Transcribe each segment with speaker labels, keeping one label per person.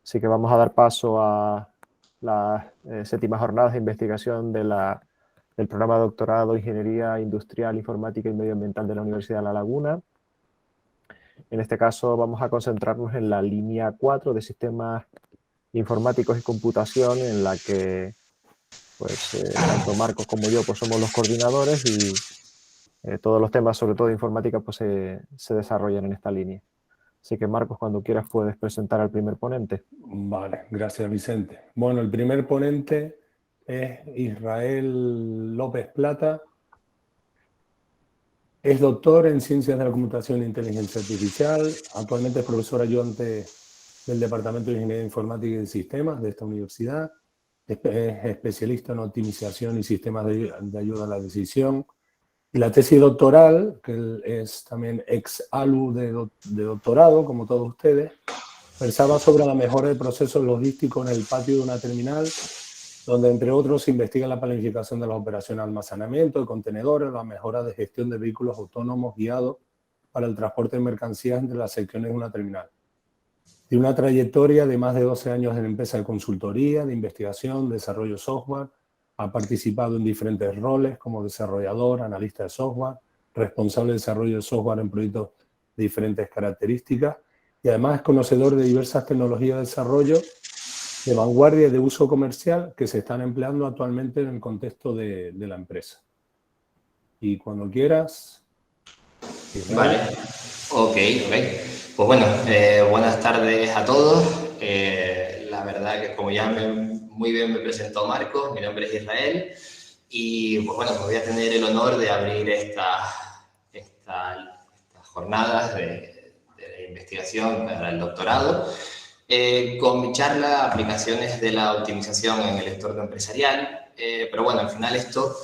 Speaker 1: Así que vamos a dar paso a las séptimas jornadas de investigación del programa de doctorado Ingeniería Industrial, Informática y Medioambiental de la Universidad de La Laguna. En este caso vamos a concentrarnos en la línea 4 de Sistemas Informáticos y Computación, en la que tanto Marcos como yo pues, somos los coordinadores y todos los temas, sobre todo de informática, pues, se desarrollan en esta línea. Así que Marcos, cuando quieras puedes presentar al primer ponente.
Speaker 2: Vale, gracias Vicente. Bueno, el primer ponente es Israel López Plata. Es doctor en Ciencias de la Computación e Inteligencia Artificial. Actualmente es profesor ayudante del Departamento de Ingeniería Informática y de Sistemas de esta universidad. Es especialista en optimización y sistemas de ayuda a la decisión. Y la tesis doctoral, que él es también ex-alumno de doctorado, como todos ustedes, versaba sobre la mejora del proceso logístico en el patio de una terminal, donde entre otros se investiga la planificación de las operaciones de almacenamiento de contenedores, la mejora de gestión de vehículos autónomos guiados para el transporte de mercancías entre las secciones de una terminal. Tiene una trayectoria de más de 12 años en empresas de consultoría, de investigación, desarrollo de software. Ha participado en diferentes roles como desarrollador, analista de software, responsable de desarrollo de software en proyectos de diferentes características y además es conocedor de diversas tecnologías de desarrollo de vanguardia y de uso comercial que se están empleando actualmente en el contexto de la empresa. Y cuando quieras...
Speaker 3: Vale, ok. Pues bueno, buenas tardes a todos. La verdad que como ya muy bien me presentó Marcos, mi nombre es Israel y pues bueno, pues voy a tener el honor de abrir estas jornadas de investigación para el doctorado con mi charla Aplicaciones de la optimización en el entorno empresarial. Pero bueno, al final esto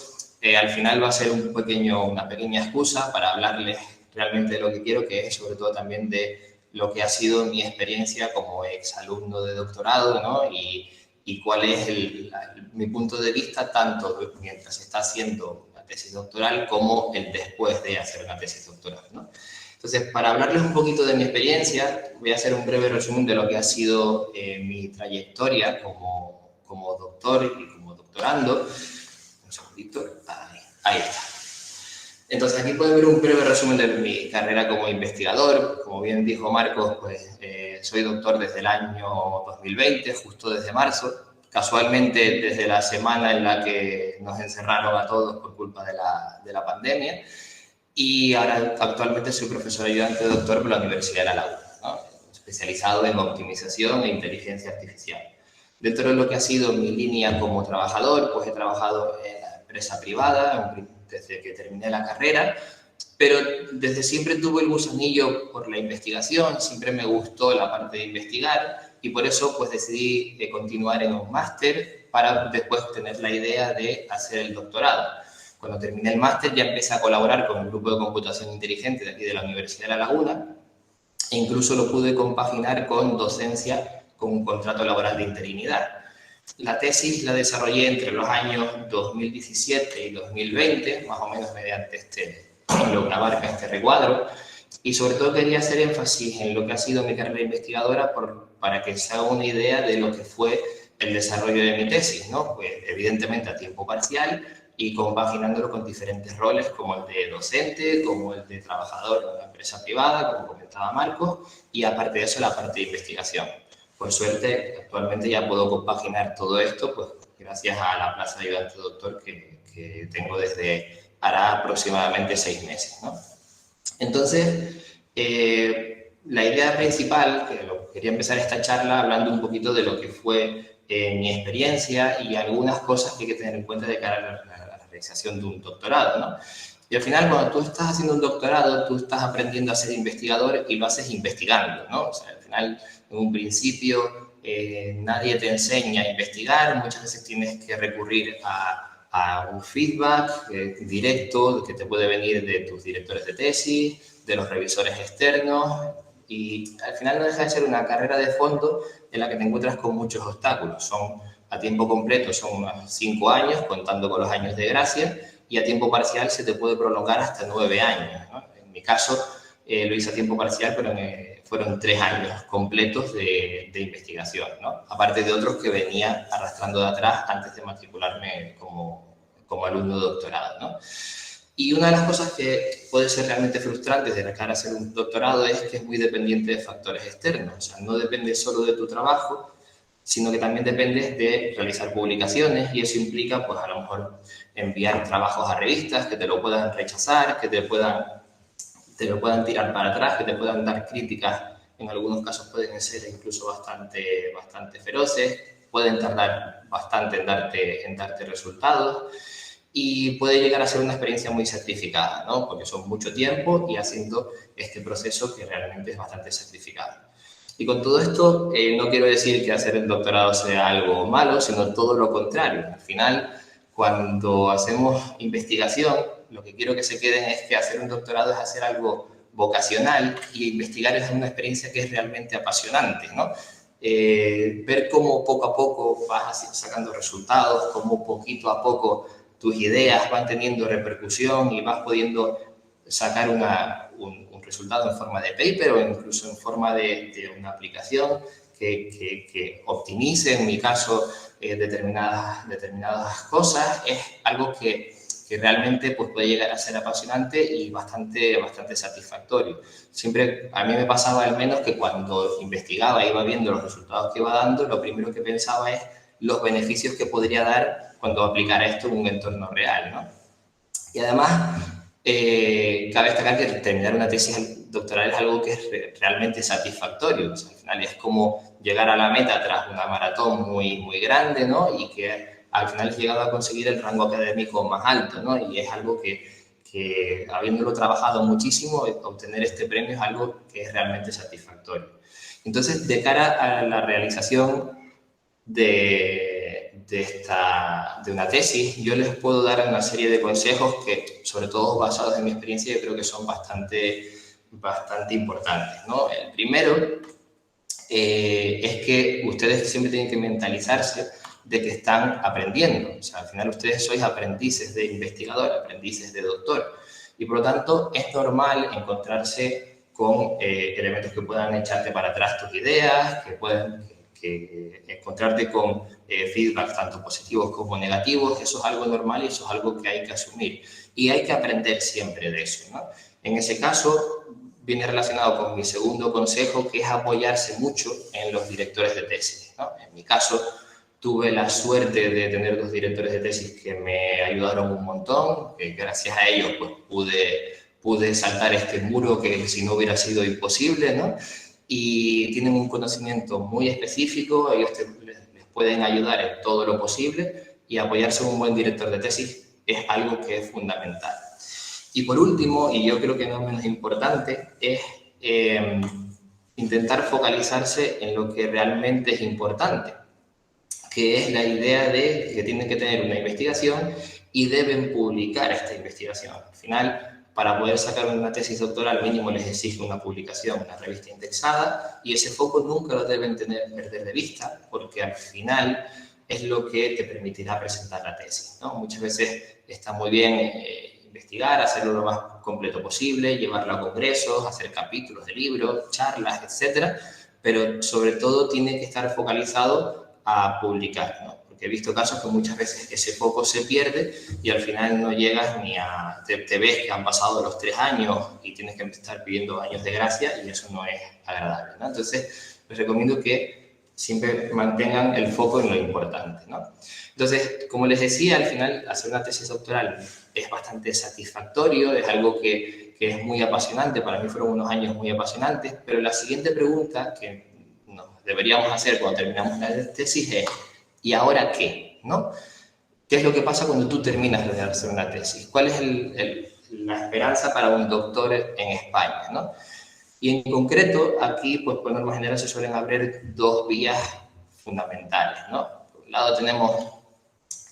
Speaker 3: va a ser una pequeña excusa para hablarles realmente de lo que quiero, que es sobre todo también de lo que ha sido mi experiencia como exalumno de doctorado, ¿no? Y cuál es mi punto de vista tanto mientras se está haciendo una tesis doctoral como el después de hacer una tesis doctoral, ¿no? Entonces, para hablarles un poquito de mi experiencia, voy a hacer un breve resumen de lo que ha sido mi trayectoria como doctor y como doctorando. Un segundito, ahí está. Entonces, aquí pueden ver un breve resumen de mi carrera como investigador. Como bien dijo Marcos, pues soy doctor desde el año 2020, justo desde marzo. Casualmente, desde la semana en la que nos encerraron a todos por culpa de la pandemia. Y ahora actualmente soy profesor ayudante de doctor por la Universidad de La Laguna, ¿no? Especializado en optimización e inteligencia artificial. Dentro de lo que ha sido mi línea como trabajador, pues he trabajado en la empresa privada desde que terminé la carrera, pero desde siempre tuve el gusanillo por la investigación, siempre me gustó la parte de investigar y por eso pues decidí continuar en un máster para después tener la idea de hacer el doctorado. Cuando terminé el máster ya empecé a colaborar con el grupo de computación inteligente de aquí de la Universidad de La Laguna e incluso lo pude compaginar con docencia con un contrato laboral de interinidad. La tesis la desarrollé entre los años 2017 y 2020, más o menos mediante lo que abarca este recuadro, y sobre todo quería hacer énfasis en lo que ha sido mi carrera investigadora para que se haga una idea de lo que fue el desarrollo de mi tesis, ¿no? Pues evidentemente a tiempo parcial, y compaginándolo con diferentes roles como el de docente, como el de trabajador en una empresa privada, como comentaba Marcos, y aparte de eso la parte de investigación. Por suerte, actualmente ya puedo compaginar todo esto, pues gracias a la plaza de ayudante doctor que tengo desde hará aproximadamente 6 meses, ¿no? Entonces, la idea principal, quería empezar esta charla hablando un poquito de lo que fue mi experiencia y algunas cosas que hay que tener en cuenta de cara a la realización de un doctorado, ¿no? Y al final, cuando tú estás haciendo un doctorado, tú estás aprendiendo a ser investigador y lo haces investigando, ¿no? O sea, al final, en un principio, nadie te enseña a investigar, muchas veces tienes que recurrir a un feedback directo que te puede venir de tus directores de tesis, de los revisores externos, y al final no deja de ser una carrera de fondo en la que te encuentras con muchos obstáculos. Son a tiempo completo, son unos 5 años, contando con los años de gracia, y a tiempo parcial se te puede prolongar hasta 9 años, ¿no? En mi caso lo hice a tiempo parcial, pero fueron 3 años completos de investigación, ¿no? Aparte de otros que venía arrastrando de atrás antes de matricularme como alumno de doctorado, ¿no? Y una de las cosas que puede ser realmente frustrante de cara a hacer un doctorado es que es muy dependiente de factores externos. O sea, no depende solo de tu trabajo, sino que también dependes de realizar publicaciones, y eso implica, pues, a lo mejor enviar trabajos a revistas que te lo puedan rechazar, que te lo puedan tirar para atrás, que te puedan dar críticas. En algunos casos pueden ser incluso bastante feroces, pueden tardar bastante en darte resultados, y puede llegar a ser una experiencia muy sacrificada, ¿no? Porque son mucho tiempo y haciendo este proceso que realmente es bastante sacrificado. Y con todo esto, no quiero decir que hacer el doctorado sea algo malo, sino todo lo contrario. Al final, cuando hacemos investigación, lo que quiero que se queden es que hacer un doctorado es hacer algo vocacional, y investigar es una experiencia que es realmente apasionante, ¿no? Ver cómo poco a poco vas sacando resultados, cómo poquito a poco tus ideas van teniendo repercusión y vas pudiendo sacar un resultado en forma de paper o incluso en forma de una aplicación que optimice, en mi caso, determinadas cosas, es algo que realmente, pues, puede llegar a ser apasionante y bastante satisfactorio. Siempre, a mí me pasaba al menos que cuando investigaba, iba viendo los resultados que iba dando, lo primero que pensaba es los beneficios que podría dar cuando aplicara esto en un entorno real, ¿no? Y además, cabe destacar que terminar una tesis doctoral es algo que es realmente satisfactorio. O sea, al final es como llegar a la meta tras una maratón muy grande, ¿no? Y que al final has llegado a conseguir el rango académico más alto, ¿no? Y es algo que habiéndolo trabajado muchísimo, obtener este premio es algo que es realmente satisfactorio. Entonces, de cara a la realización de una tesis, yo les puedo dar una serie de consejos que, sobre todo basados en mi experiencia, yo creo que son bastante importantes, ¿no? El primero es que ustedes siempre tienen que mentalizarse de que están aprendiendo. O sea, al final ustedes sois aprendices de investigador, aprendices de doctor, y por lo tanto es normal encontrarse con elementos que puedan echarte para atrás tus ideas, que encontrarte con feedback tanto positivos como negativos. Eso es algo normal y eso es algo que hay que asumir. Y hay que aprender siempre de eso, ¿no? En ese caso, viene relacionado con mi segundo consejo, que es apoyarse mucho en los directores de tesis, ¿no? En mi caso, tuve la suerte de tener 2 directores de tesis que me ayudaron un montón, que gracias a ellos, pues, pude saltar este muro que si no hubiera sido imposible, ¿no? Y tienen un conocimiento muy específico, ellos les pueden ayudar en todo lo posible, y apoyarse en un buen director de tesis es algo que es fundamental. Y por último, y yo creo que no menos importante, es intentar focalizarse en lo que realmente es importante, que es la idea de que tienen que tener una investigación y deben publicar esta investigación. Al final, para poder sacar una tesis doctoral, mínimo les exige una publicación, una revista indexada, y ese foco nunca lo deben perder de vista, porque al final es lo que te permitirá presentar la tesis, ¿no? Muchas veces está muy bien investigar, hacerlo lo más completo posible, llevarlo a congresos, hacer capítulos de libros, charlas, etcétera, pero sobre todo tiene que estar focalizado a publicar, ¿no? Porque he visto casos que muchas veces ese foco se pierde y al final no llegas ni a... Te ves que han pasado los 3 años y tienes que estar pidiendo años de gracia, y eso no es agradable, ¿no? Entonces, les recomiendo que siempre mantengan el foco en lo importante, ¿no? Entonces, como les decía, al final hacer una tesis doctoral es bastante satisfactorio, es algo que es muy apasionante. Para mí fueron unos años muy apasionantes, pero la siguiente pregunta que nos deberíamos hacer cuando terminamos la tesis es: ¿y ahora qué? ¿No? ¿Qué es lo que pasa cuando tú terminas de hacer una tesis? ¿Cuál es la esperanza para un doctor en España, ¿no? Y en concreto, aquí, pues, por norma general, se suelen abrir 2 vías fundamentales, ¿no? Por un lado tenemos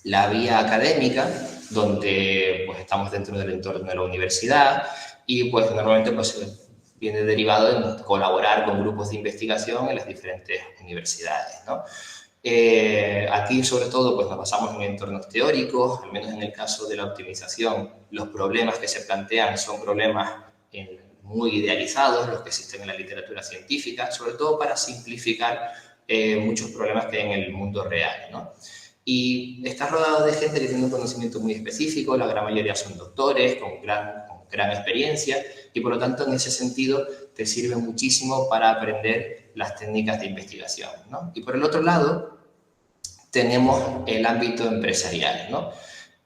Speaker 3: la vía académica, donde, pues, estamos dentro del entorno de la universidad y, pues, normalmente, pues, viene derivado en colaborar con grupos de investigación en las diferentes universidades, ¿no? Aquí, sobre todo, pues, nos basamos en entornos teóricos. Al menos en el caso de la optimización, los problemas que se plantean son problemas muy idealizados, los que existen en la literatura científica, sobre todo para simplificar muchos problemas que hay en el mundo real, ¿no? Y estás rodeado de gente que tiene un conocimiento muy específico, la gran mayoría son doctores con gran experiencia y por lo tanto en ese sentido te sirve muchísimo para aprender las técnicas de investigación, ¿no? Y por el otro lado tenemos el ámbito empresarial, ¿no?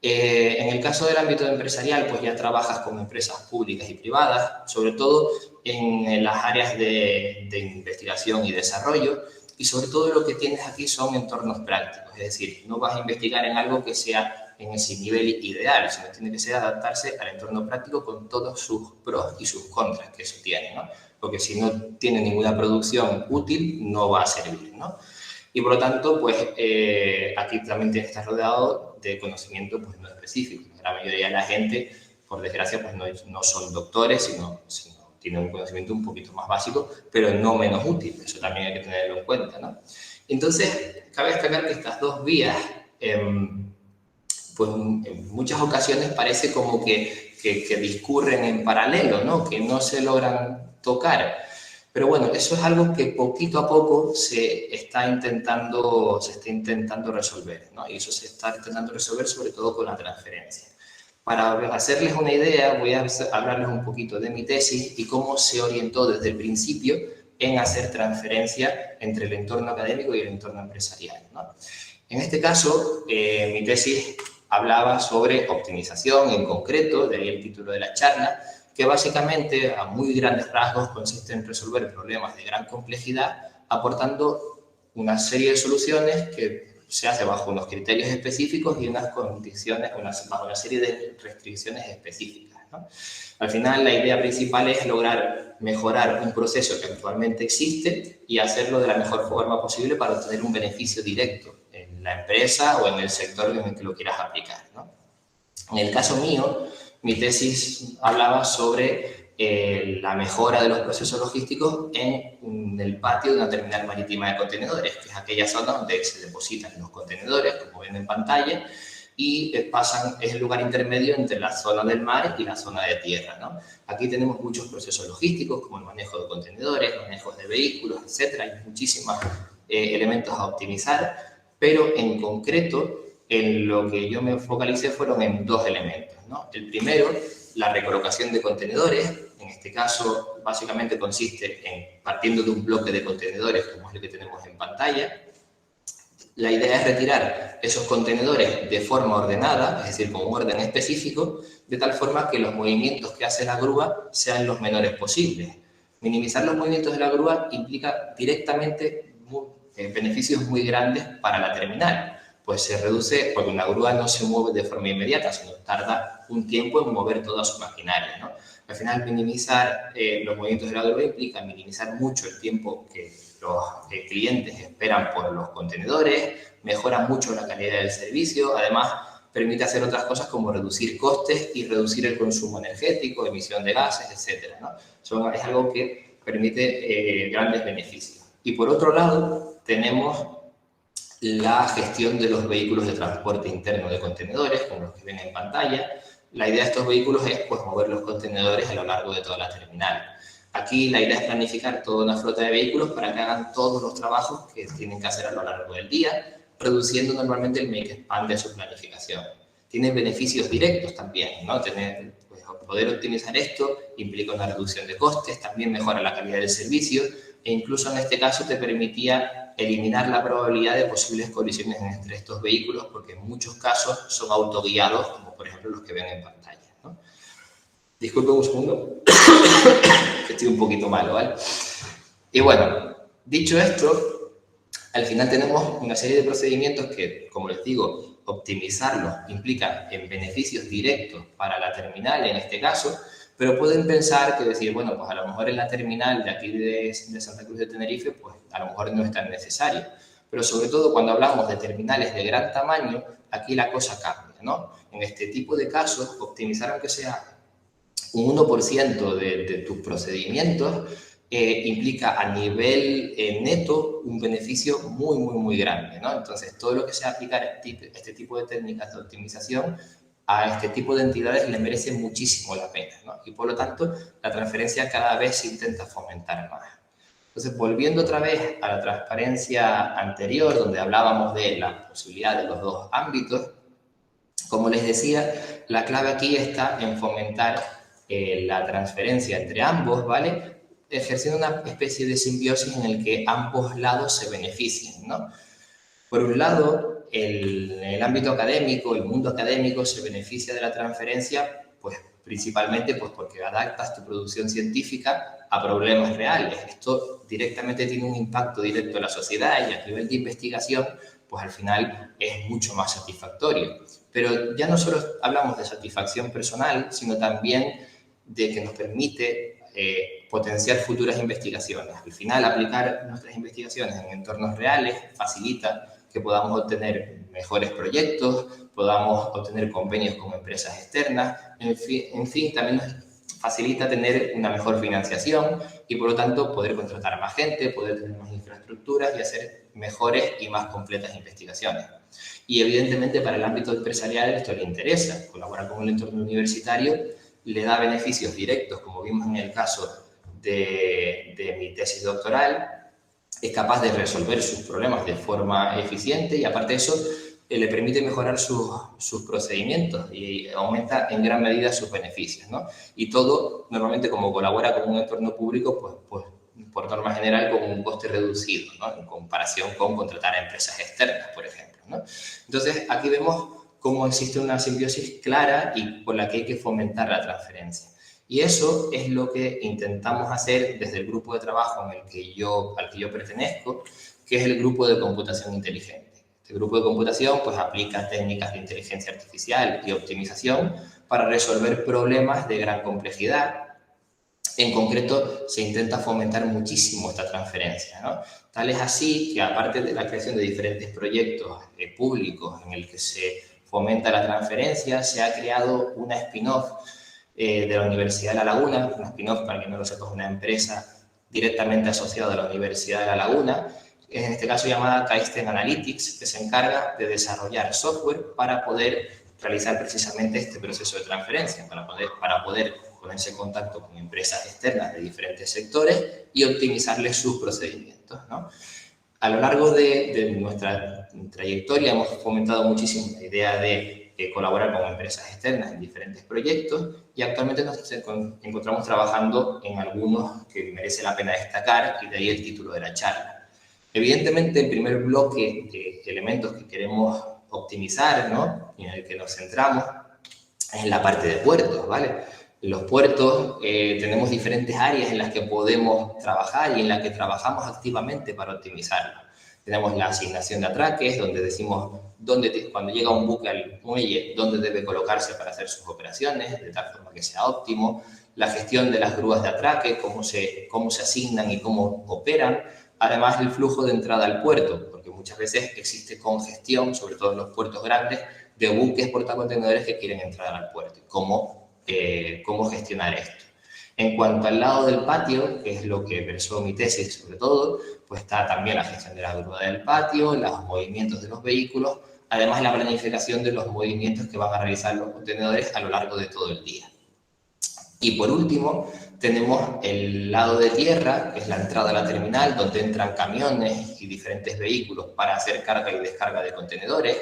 Speaker 3: En el caso del ámbito empresarial, pues ya trabajas con empresas públicas y privadas, sobre todo en las áreas de investigación y desarrollo, y sobre todo lo que tienes aquí son entornos prácticos, es decir, no vas a investigar en algo que sea en ese nivel ideal, sino tiene que ser adaptarse al entorno práctico con todos sus pros y sus contras que eso tiene, ¿no? Porque si no tiene ninguna producción útil, no va a servir, ¿no? Y por lo tanto, pues aquí también tienes que estar rodeado de conocimiento pues, no específico. La mayoría de la gente, por desgracia, pues no son doctores, sino tienen un conocimiento un poquito más básico, pero no menos útil. Eso también hay que tenerlo en cuenta, ¿no? Entonces, cabe destacar que estas dos vías, pues en muchas ocasiones parece como que discurren en paralelo, ¿no? Que no se logran tocar. Pero bueno, eso es algo que poquito a poco se está intentando resolver, ¿no? Y eso se está intentando resolver sobre todo con la transferencia. Para hacerles una idea, voy a hablarles un poquito de mi tesis y cómo se orientó desde el principio en hacer transferencia entre el entorno académico y el entorno empresarial, ¿no? En este caso, mi tesis hablaba sobre optimización en concreto, de ahí el título de la charla, que básicamente a muy grandes rasgos consiste en resolver problemas de gran complejidad aportando una serie de soluciones que se hace bajo unos criterios específicos y unas condiciones, bajo una serie de restricciones específicas, ¿no? Al final, la idea principal es lograr mejorar un proceso que actualmente existe y hacerlo de la mejor forma posible para obtener un beneficio directo en la empresa o en el sector en el que lo quieras aplicar, ¿no? En el caso mío, mi tesis hablaba sobre la mejora de los procesos logísticos en el patio de una terminal marítima de contenedores, que es aquella zona donde se depositan los contenedores, como ven en pantalla, y es el lugar intermedio entre la zona del mar y la zona de tierra, ¿no? Aquí tenemos muchos procesos logísticos, como el manejo de contenedores, manejos de vehículos, etcétera. Hay muchísimos elementos a optimizar, pero en concreto, en lo que yo me focalicé fueron en dos elementos, ¿no? El primero, la recolocación de contenedores. En este caso, básicamente consiste en, partiendo de un bloque de contenedores, como es el que tenemos en pantalla, la idea es retirar esos contenedores de forma ordenada, es decir, con un orden específico, de tal forma que los movimientos que hace la grúa sean los menores posibles. Minimizar los movimientos de la grúa implica directamente beneficios muy grandes para la terminal. Pues se reduce, porque una grúa no se mueve de forma inmediata, sino tarda un tiempo en mover toda su maquinaria, ¿no? Al final, minimizar los movimientos de la grúa implica minimizar mucho el tiempo que los clientes esperan por los contenedores, mejora mucho la calidad del servicio, además permite hacer otras cosas como reducir costes y reducir el consumo energético, emisión de gases, etcétera, ¿no? Es algo que permite grandes beneficios. Y por otro lado, tenemos la gestión de los vehículos de transporte interno de contenedores, como los que ven en pantalla. La idea de estos vehículos es pues, mover los contenedores a lo largo de toda la terminal. Aquí la idea es planificar toda una flota de vehículos para que hagan todos los trabajos que tienen que hacer a lo largo del día, reduciendo normalmente el make-span de su planificación. Tiene beneficios directos también, ¿no? Poder optimizar esto implica una reducción de costes, también mejora la calidad del servicio e incluso en este caso te permitía eliminar la probabilidad de posibles colisiones entre estos vehículos porque en muchos casos son autoguiados, como por ejemplo los que ven en pantalla, ¿no? Disculpen un segundo, que estoy un poquito malo, ¿vale? Y bueno, dicho esto, al final tenemos una serie de procedimientos que, como les digo, optimizarlos implica en beneficios directos para la terminal en este caso, pero pueden pensar que decir, bueno, pues a lo mejor en la terminal de aquí de Santa Cruz de Tenerife, pues a lo mejor no es tan necesario. Pero sobre todo cuando hablamos de terminales de gran tamaño, aquí la cosa cambia, ¿no? En este tipo de casos, optimizar aunque sea un 1% de tus procedimientos implica a nivel neto un beneficio muy, muy, muy grande, ¿no? Entonces, todo lo que sea aplicar este tipo de técnicas de optimización a este tipo de entidades le merece muchísimo la pena, ¿no? Y por lo tanto, la transferencia cada vez se intenta fomentar más. Entonces, volviendo otra vez a la transparencia anterior, donde hablábamos de la posibilidad de los dos ámbitos, como les decía, la clave aquí está en fomentar la transferencia entre ambos, ¿vale? Ejerciendo una especie de simbiosis en el que ambos lados se beneficien, ¿no? Por un lado, el ámbito académico, el mundo académico se beneficia de la transferencia, pues principalmente pues, porque adaptas tu producción científica a problemas reales. Esto directamente tiene un impacto directo en la sociedad y a nivel de investigación, pues al final es mucho más satisfactorio. Pero ya no solo hablamos de satisfacción personal, sino también de que nos permite potenciar futuras investigaciones. Al final, aplicar nuestras investigaciones en entornos reales facilita que podamos obtener mejores proyectos, podamos obtener convenios con empresas externas, en fin, también nos facilita tener una mejor financiación y, por lo tanto, poder contratar a más gente, poder tener más infraestructuras y hacer mejores y más completas investigaciones. Y, evidentemente, para el ámbito empresarial esto le interesa. Colaborar con el entorno universitario le da beneficios directos, como vimos en el caso de mi tesis doctoral. Es capaz de resolver sus problemas de forma eficiente y, aparte de eso, le permite mejorar sus procedimientos y aumenta en gran medida sus beneficios, ¿no? Y todo, normalmente, como colabora con un entorno público, pues por norma general, con un coste reducido, ¿no? En comparación con contratar a empresas externas, por ejemplo, ¿no? Entonces, aquí vemos cómo existe una simbiosis clara y por la que hay que fomentar la transferencia. Y eso es lo que intentamos hacer desde el grupo de trabajo al que yo pertenezco, que es el grupo de computación inteligente. Este grupo de computación pues, aplica técnicas de inteligencia artificial y optimización para resolver problemas de gran complejidad. En concreto, se intenta fomentar muchísimo esta transferencia, ¿no? Tal es así que, aparte de la creación de diferentes proyectos públicos en el que se fomenta la transferencia, se ha creado una spin-off de la Universidad de La Laguna. Una spin-off, para quien no lo sepa, es una empresa directamente asociada a la Universidad de La Laguna, en este caso llamada Kaizen Analytics, que se encarga de desarrollar software para poder realizar precisamente este proceso de transferencia, para poder ponerse en contacto con empresas externas de diferentes sectores y optimizarles sus procedimientos, ¿no? A lo largo de nuestra trayectoria hemos fomentado muchísimo la idea de colaborar con empresas externas en diferentes proyectos y actualmente nos encontramos trabajando en algunos que merece la pena destacar, y de ahí el título de la charla. Evidentemente, el primer bloque de elementos que queremos optimizar, ¿no? Y en el que nos centramos es en la parte de puertos, ¿vale? En los puertos tenemos diferentes áreas en las que podemos trabajar y en las que trabajamos activamente para optimizarlo. Tenemos la asignación de atraques, donde decimos cuando llega un buque al muelle, dónde debe colocarse para hacer sus operaciones, de tal forma que sea óptimo. La gestión de las grúas de atraque, cómo se asignan y cómo operan. Además, el flujo de entrada al puerto, porque muchas veces existe congestión, sobre todo en los puertos grandes, de buques portacontenedores que quieren entrar al puerto. Cómo gestionar esto. En cuanto al lado del patio, que es lo que versó mi tesis sobre todo, pues está también la gestión de la grúa del patio, los movimientos de los vehículos, además la planificación de los movimientos que van a realizar los contenedores a lo largo de todo el día. Y por último, tenemos el lado de tierra, que es la entrada a la terminal, donde entran camiones y diferentes vehículos para hacer carga y descarga de contenedores.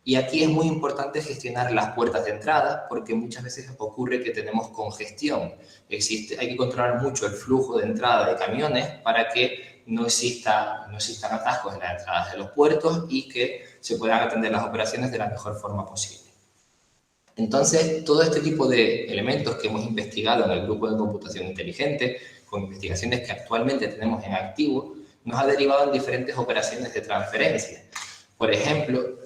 Speaker 3: Y aquí es muy importante gestionar las puertas de entrada, porque muchas veces ocurre que tenemos congestión. Hay que controlar mucho el flujo de entrada de camiones para que no existan atascos en las entradas de los puertos y que se puedan atender las operaciones de la mejor forma posible. Entonces, todo este tipo de elementos que hemos investigado en el grupo de computación inteligente, con investigaciones que actualmente tenemos en activo, nos ha derivado en diferentes operaciones de transferencia. Por ejemplo,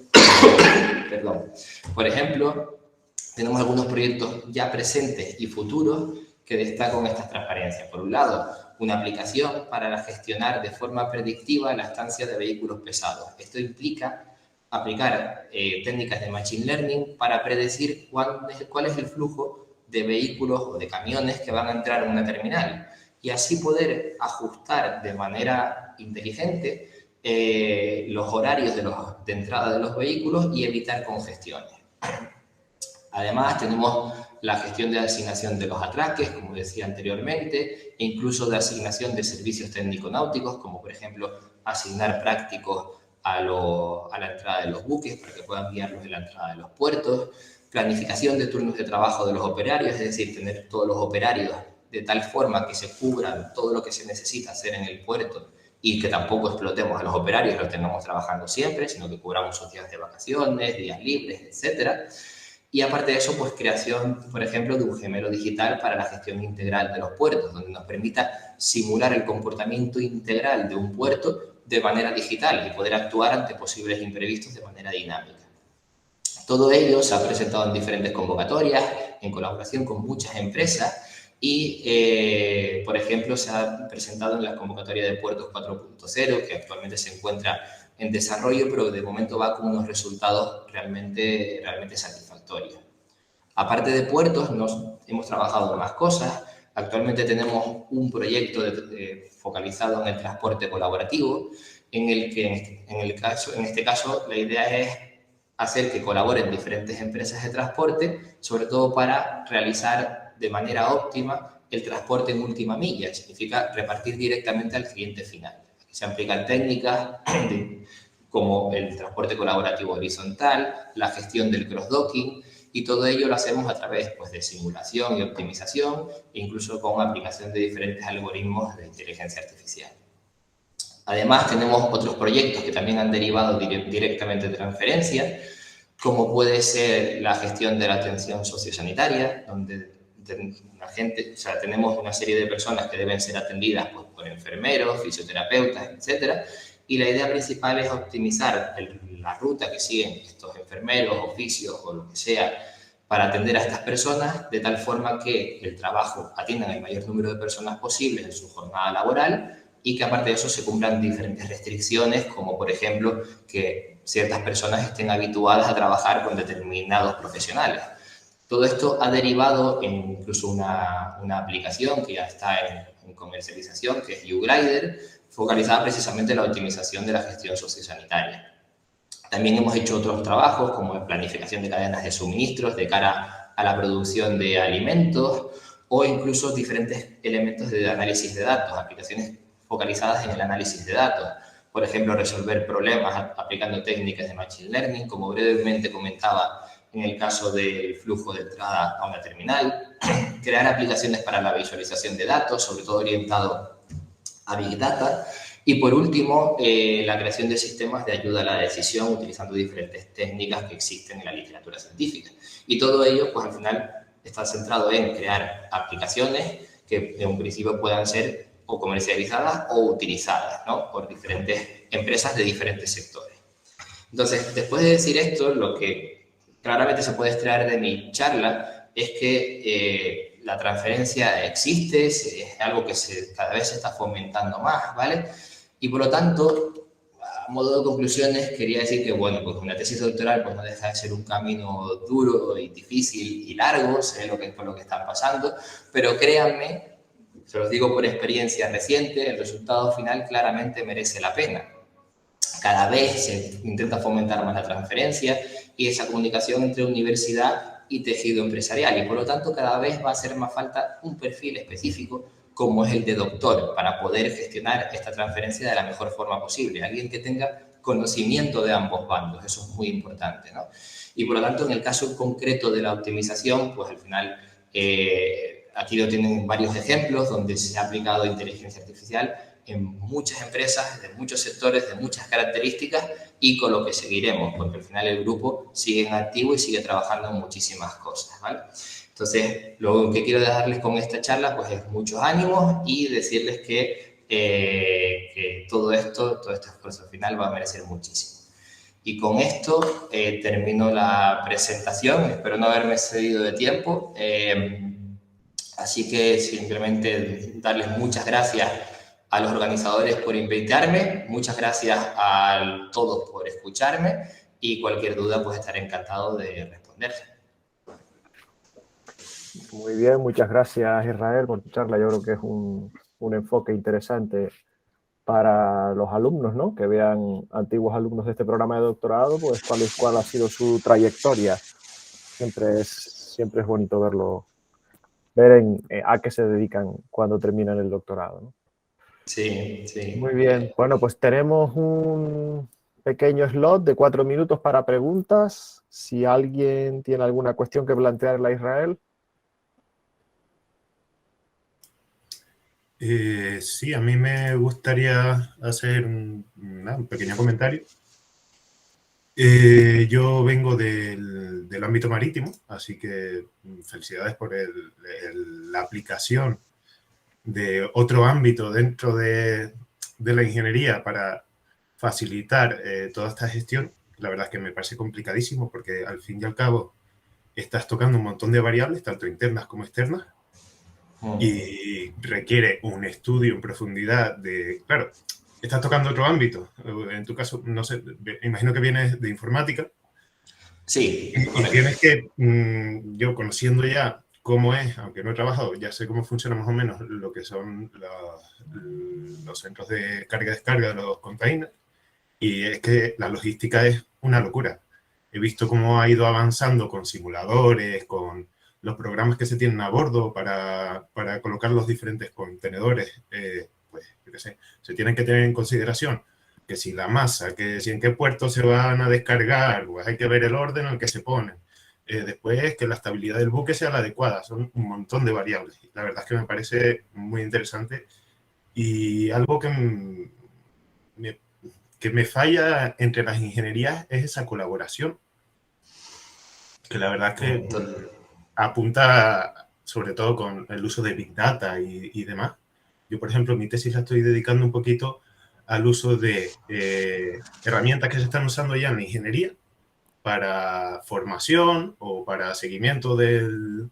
Speaker 3: tenemos algunos proyectos ya presentes y futuros que destacan estas transparencias. Por un lado, una aplicación para gestionar de forma predictiva la estancia de vehículos pesados. Esto implica aplicar técnicas de Machine Learning para predecir cuál es el flujo de vehículos o de camiones que van a entrar en una terminal y así poder ajustar de manera inteligente los horarios de entrada de los vehículos y evitar congestiones. Además, tenemos la gestión de asignación de los atraques, como decía anteriormente, e incluso de asignación de servicios técnico-náuticos, como por ejemplo asignar prácticos a la entrada de los buques para que puedan guiarlos en la entrada de los puertos, planificación de turnos de trabajo de los operarios, es decir, tener todos los operarios de tal forma que se cubran todo lo que se necesita hacer en el puerto y que tampoco explotemos a los operarios, los tengamos trabajando siempre, sino que cubramos sus días de vacaciones, días libres, etcétera. Y aparte de eso, pues creación, por ejemplo, de un gemelo digital para la gestión integral de los puertos, donde nos permita simular el comportamiento integral de un puerto de manera digital y poder actuar ante posibles imprevistos de manera dinámica. Todo ello se ha presentado en diferentes convocatorias, en colaboración con muchas empresas y, por ejemplo, se ha presentado en la convocatoria de Puertos 4.0, que actualmente se encuentra en desarrollo, pero de momento va con unos resultados realmente satisfactorios. Aparte de puertos, hemos trabajado en más cosas. Actualmente tenemos un proyecto focalizado en el transporte colaborativo, en este caso la idea es hacer que colaboren diferentes empresas de transporte, sobre todo para realizar de manera óptima el transporte en última milla, significa repartir directamente al cliente final. Aquí se aplican técnicas como el transporte colaborativo horizontal, la gestión del cross-docking, y todo ello lo hacemos a través pues, de simulación y optimización, e incluso con aplicación de diferentes algoritmos de inteligencia artificial. Además, tenemos otros proyectos que también han derivado directamente de transferencia, como puede ser la gestión de la atención sociosanitaria, donde tenemos una serie de personas que deben ser atendidas pues, por enfermeros, fisioterapeutas, etcétera, y la idea principal es optimizar la ruta que siguen estos enfermeros, oficios o lo que sea para atender a estas personas de tal forma que el trabajo atienda el mayor número de personas posible en su jornada laboral y que aparte de eso se cumplan diferentes restricciones, como por ejemplo que ciertas personas estén habituadas a trabajar con determinados profesionales. Todo esto ha derivado en incluso una aplicación que ya está en comercialización, que es YouGlider, focalizada precisamente en la optimización de la gestión sociosanitaria. También hemos hecho otros trabajos como la planificación de cadenas de suministros de cara a la producción de alimentos o incluso diferentes elementos de análisis de datos, aplicaciones focalizadas en el análisis de datos. Por ejemplo, resolver problemas aplicando técnicas de Machine Learning, como brevemente comentaba en el caso del flujo de entrada a una terminal, crear aplicaciones para la visualización de datos, sobre todo orientado a Big Data, y por último, la creación de sistemas de ayuda a la decisión utilizando diferentes técnicas que existen en la literatura científica. Y todo ello, pues al final, está centrado en crear aplicaciones que en un principio puedan ser o comercializadas o utilizadas, ¿no? Por diferentes empresas de diferentes sectores. Entonces, después de decir esto, lo que claramente se puede extraer de mi charla es que la transferencia existe, es algo que cada vez se está fomentando más, ¿vale? Y por lo tanto, a modo de conclusiones, quería decir que, bueno, pues una tesis doctoral pues no deja de ser un camino duro y difícil y largo, sé por lo que están pasando, pero créanme, se los digo por experiencia reciente, el resultado final claramente merece la pena. Cada vez se intenta fomentar más la transferencia y esa comunicación entre universidad y tejido empresarial, y por lo tanto cada vez va a hacer más falta un perfil específico como es el de doctor, para poder gestionar esta transferencia de la mejor forma posible. Alguien que tenga conocimiento de ambos bandos, eso es muy importante, ¿no? Y por lo tanto, en el caso concreto de la optimización, pues al final, aquí lo tienen varios ejemplos donde se ha aplicado inteligencia artificial en muchas empresas, de muchos sectores, de muchas características y con lo que seguiremos, porque al final el grupo sigue en activo y sigue trabajando en muchísimas cosas, ¿vale? Entonces, lo que quiero dejarles con esta charla pues es muchos ánimos y decirles que todo este esfuerzo final va a merecer muchísimo. Y con esto termino la presentación, espero no haberme excedido de tiempo, así que simplemente darles muchas gracias a los organizadores por invitarme, muchas gracias a todos por escucharme y cualquier duda pues estaré encantado de responder.
Speaker 1: Muy bien, muchas gracias Israel por tu charla. Yo creo que es un enfoque interesante para los alumnos, ¿no? Que vean antiguos alumnos de este programa de doctorado, pues cuál ha sido su trayectoria siempre es bonito verlo, ver a qué se dedican cuando terminan el doctorado, ¿no?
Speaker 3: Sí, sí.
Speaker 1: Muy bien. Bueno, pues tenemos un pequeño slot de 4 minutos para preguntas. Si alguien tiene alguna cuestión que plantearle a Israel.
Speaker 4: Sí, a mí me gustaría hacer un pequeño comentario. Yo vengo del ámbito marítimo, así que felicidades por la aplicación de otro ámbito dentro de la ingeniería para facilitar toda esta gestión. La verdad es que me parece complicadísimo porque al fin y al cabo estás tocando un montón de variables, tanto internas como externas, y requiere un estudio en profundidad de, claro, estás tocando otro ámbito. En tu caso, no sé, imagino que vienes de informática.
Speaker 3: Sí,
Speaker 4: y tienes que, yo conociendo ya cómo es, aunque no he trabajado, ya sé cómo funciona más o menos lo que son los centros de carga y descarga de los containers, y es que la logística es una locura. He visto cómo ha ido avanzando con simuladores, con los programas que se tienen a bordo para colocar los diferentes contenedores, pues, yo qué sé, se tienen que tener en consideración que si la masa, que si en qué puerto se van a descargar, pues hay que ver el orden en el que se ponen. Después, que la estabilidad del buque sea la adecuada. Son un montón de variables. La verdad es que me parece muy interesante y algo que me falla entre las ingenierías es esa colaboración, que la verdad es que apunta sobre todo con el uso de Big Data y demás. Yo, por ejemplo, mi tesis la estoy dedicando un poquito al uso de herramientas que se están usando ya en la ingeniería para formación o para seguimiento del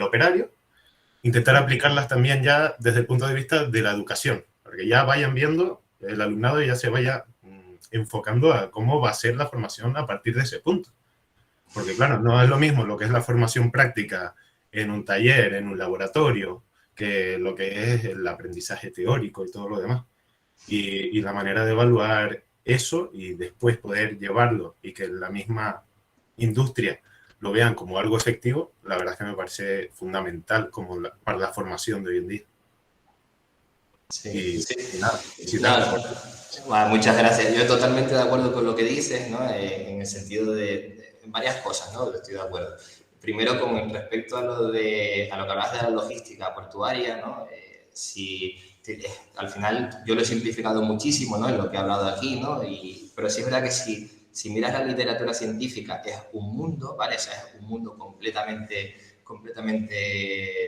Speaker 4: operario, intentar aplicarlas también ya desde el punto de vista de la educación, porque ya vayan viendo, el alumnado ya se vaya enfocando a cómo va a ser la formación a partir de ese punto. Porque claro, no es lo mismo lo que es la formación práctica en un taller, en un laboratorio, que lo que es el aprendizaje teórico y todo lo demás. Y la manera de evaluar eso y después poder llevarlo y que la misma industria lo vean como algo efectivo, la verdad es que me parece fundamental como para la formación de hoy en día.
Speaker 3: Sí, sí.
Speaker 4: Nada,
Speaker 3: muchas gracias. Yo totalmente de acuerdo con lo que dices, ¿no? En el sentido de varias cosas, ¿no? Estoy de acuerdo. Primero, con respecto a lo que hablabas de la logística portuaria, ¿no? Al final yo lo he simplificado muchísimo, ¿no? En lo que he hablado aquí, ¿no? Pero sí es verdad que si miras la literatura científica, es un mundo, ¿vale? O sea, es un mundo completamente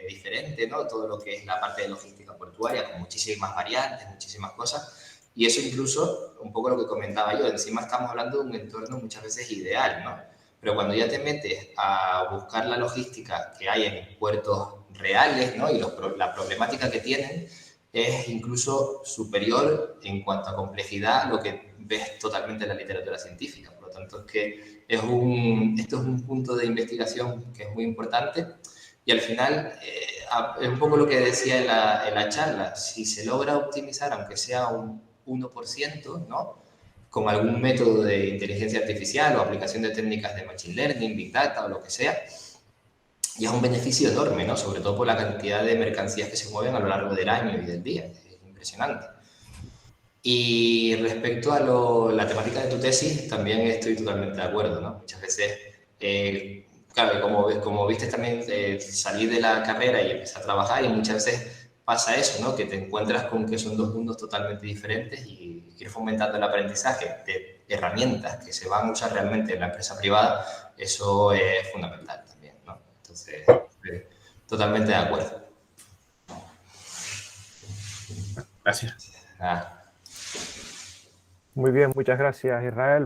Speaker 3: diferente, ¿no? Todo lo que es la parte de logística portuaria, con muchísimas variantes, muchísimas cosas. Y eso incluso, un poco lo que comentaba yo, encima estamos hablando de un entorno muchas veces ideal, ¿no? Pero cuando ya te metes a buscar la logística que hay en puertos reales, ¿no? Y la problemática que tienen es incluso superior en cuanto a complejidad a lo que ves totalmente en la literatura científica. Por lo tanto, es que esto es un punto de investigación que es muy importante y al final es un poco lo que decía en la charla. Si se logra optimizar, aunque sea un 1%, ¿no? Con algún método de inteligencia artificial o aplicación de técnicas de machine learning, big data o lo que sea, y es un beneficio enorme, ¿no? Sobre todo por la cantidad de mercancías que se mueven a lo largo del año y del día. Es impresionante. Y respecto a la temática de tu tesis, también estoy totalmente de acuerdo, ¿no? Muchas veces, claro, como viste también, salir de la carrera y empezar a trabajar y muchas veces pasa eso, ¿no? Que te encuentras con que son dos mundos totalmente diferentes y ir fomentando el aprendizaje de herramientas que se van a usar realmente en la empresa privada, eso es fundamental también, ¿no? Entonces, totalmente de acuerdo.
Speaker 4: Gracias.
Speaker 3: Ah.
Speaker 1: Muy bien, muchas gracias, Israel.